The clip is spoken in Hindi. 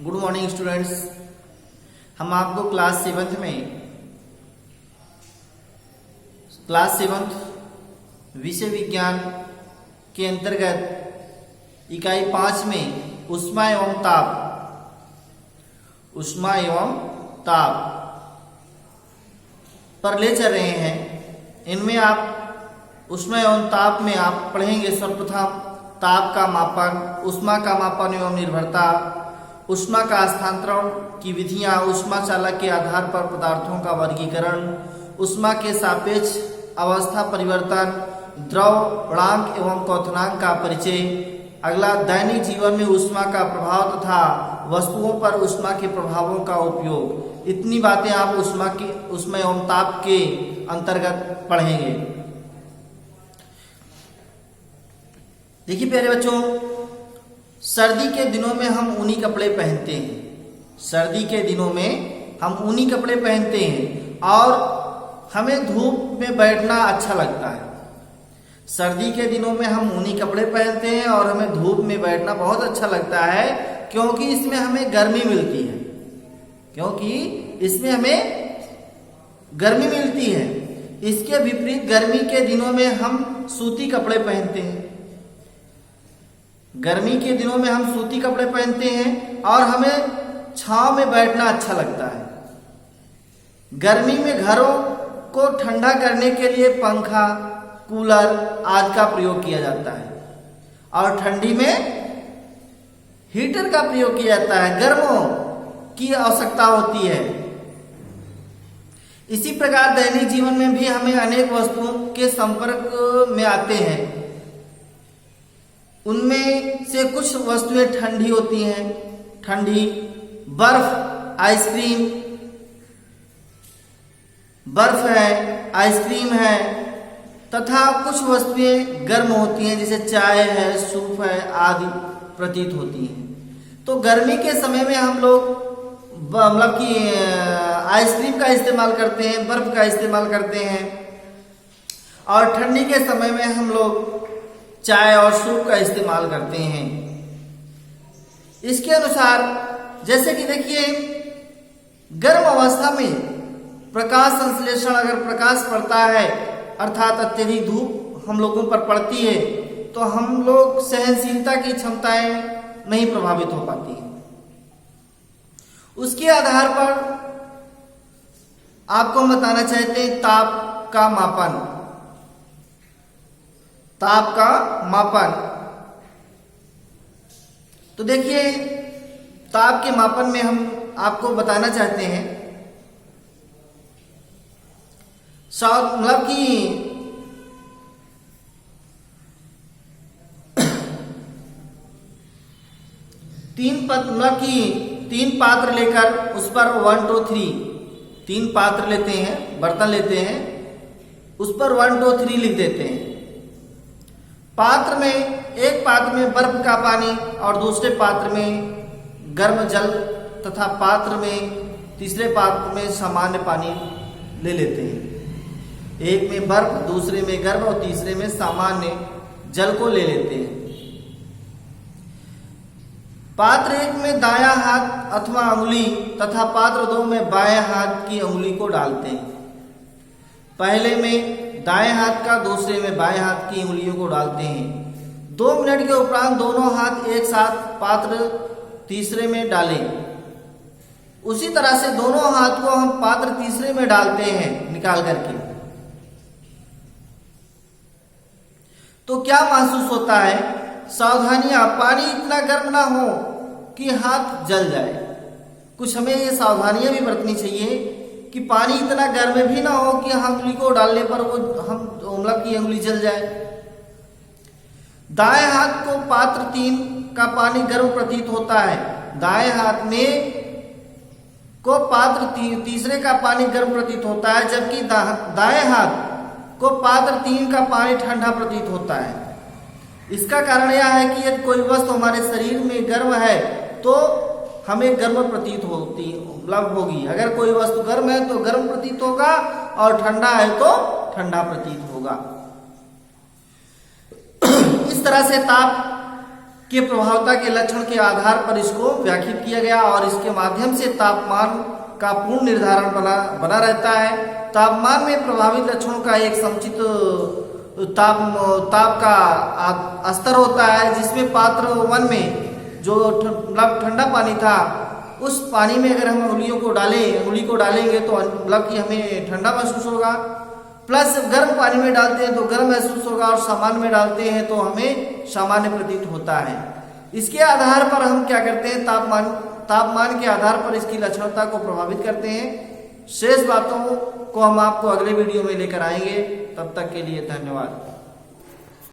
Good morning students. हम आपको क्लास सेवंथ विषय विज्ञान के अंतर्गत इकाई 5 में ऊष्मा एवं ताप पर ले चल रहे हैं। इनमें आप ऊष्मा एवं ताप में आप पढ़ेंगे सर्वप्रथम ताप का मापन, ऊष्मा का मापन एवं निर्भरता, ऊष्मा का स्थानांतरण की विधियां, ऊष्मा चालक के आधार पर पदार्थों का वर्गीकरण, ऊष्मा के सापेक्ष अवस्था परिवर्तन, द्रव वळांक एवं क्वथनांक का परिचय। अगला दैनिक जीवन में ऊष्मा का प्रभाव तथा वस्तुओं पर ऊष्मा के प्रभावों का उपयोग। इतनी बातें आप ऊष्मा एवं ताप के अंतर्गत पढ़ेंगे। देखिए प्यारे बच्चों, सर्दी के दिनों में हम ऊनी कपड़े पहनते हैं। सर्दी के दिनों में हम ऊनी कपड़े पहनते हैं और हमें धूप में बैठना अच्छा लगता है। सर्दी के दिनों में हम ऊनी कपड़े पहनते हैं और हमें धूप में बैठना बहुत अच्छा लगता है, क्योंकि इसमें हमें गर्मी मिलती है। इसके विपरीत गर्मी के दिनों में हम सूती कपड़े पहनते हैं। गर्मी के दिनों में हम सूती कपड़े पहनते हैं और हमें छांव में बैठना अच्छा लगता है। गर्मी में घरों को ठंडा करने के लिए पंखा, कूलर आदि का प्रयोग किया जाता है और ठंडी में हीटर का प्रयोग किया जाता है। गर्मों की आवश्यकता होती है। इसी प्रकार दैनिक जीवन में भी हमें अनेक वस्तुओं के संपर्क में आते हैं। उनमें से कुछ वस्तुएं ठंडी होती हैं। ठंडी बर्फ, आइसक्रीम है तथा कुछ वस्तुएं गर्म होती हैं, जैसे चाय है, सूप है आदि प्रतीत होती हैं। तो गर्मी के समय में हम लोग आइसक्रीम का इस्तेमाल करते हैं, बर्फ का इस्तेमाल करते हैं, और ठंडी के समय में हम लोग चाय और सूप का इस्तेमाल करते हैं। इसके अनुसार जैसे कि देखिए, गर्म अवस्था में प्रकाश संश्लेषण, अगर प्रकाश पड़ता है अर्थात अत्यधिक धूप हम लोगों पर पड़ती है, तो हम लोग सहनशीलता की क्षमताएं नहीं प्रभावित हो पाती हैं। उसके आधार पर आपको हम बताना चाहते हैं ताप का मापन। तो देखिए, ताप के मापन में हम आपको बताना चाहते हैं तीन पात्र लेकर उस पर 1 2 3 तीन पात्र लेते हैं, बर्तन लेते हैं, उस पर 1 2 3 लिख देते हैं। एक पात्र में बर्फ का पानी और दूसरे पात्र में गर्म जल तथा तीसरे पात्र में सामान्य पानी ले लेते हैं। एक में बर्फ, दूसरे में गर्म और तीसरे में सामान्य जल को ले लेते हैं। पात्र 1 में दायां हाथ अथवा अंगुली तथा पात्र 2 में बाएं हाथ की अंगुली को डालते हैं। पहले में दाएं हाथ का, दूसरे में बाएं हाथ की अंगुलियों को डालते हैं। 2 मिनट के उपरांत दोनों हाथ एक साथ पात्र तीसरे में डालें। उसी तरह से दोनों हाथ को हम पात्र तीसरे में डालते हैं निकाल करके। तो क्या महसूस होता है? सावधानियां, पानी इतना गर्म ना हो कि हाथ जल जाए। कुछ हमें ये सावधानियां भी बरतनी चाहिए कि पानी इतना गर्म भी ना हो कि अंगुली को डालने पर की अंगुली जल जाए। दाएं हाथ को पात्र 3 का पानी गर्म प्रतीत होता है। दाएं हाथ में को पात्र तीसरे का पानी गर्म प्रतीत होता है, जबकि दाएं हाथ को पात्र 3 का पानी ठंडा प्रतीत होता है। इसका कारण यह है कि यदि कोई वस्तु हमारे शरीर में गर्म है तो हमें गर्म प्रतीत होगी। अगर कोई वस्तु गर्म है तो गर्म प्रतीत होगा और ठंडा है तो ठंडा प्रतीत होगा। इस तरह से ताप के प्रभावता के लक्षण के आधार पर इसको व्याख्यात किया गया और इसके माध्यम से तापमान का पूर्ण निर्धारण बना रहता है। तापमान में प्रभावित लक्षणों का एक समुचित ताप का स्तर होता है, जिसमें पात्र 1 में जो ठंडा पानी था, उस पानी में अगर हम अंगुली को डालेंगे तो मतलब कि हमें ठंडा महसूस होगा, प्लस गर्म पानी में डालते हैं तो गर्म महसूस होगा और सामान्य में डालते हैं तो हमें सामान्य प्रतीत होता है। इसके आधार पर हम क्या करते हैं, तापमान के आधार पर इसकी लक्षणता को प्रभावित करते हैं। शेष बातों को हम आपको अगले वीडियो में लेकर आएंगे। तब तक के लिए धन्यवाद।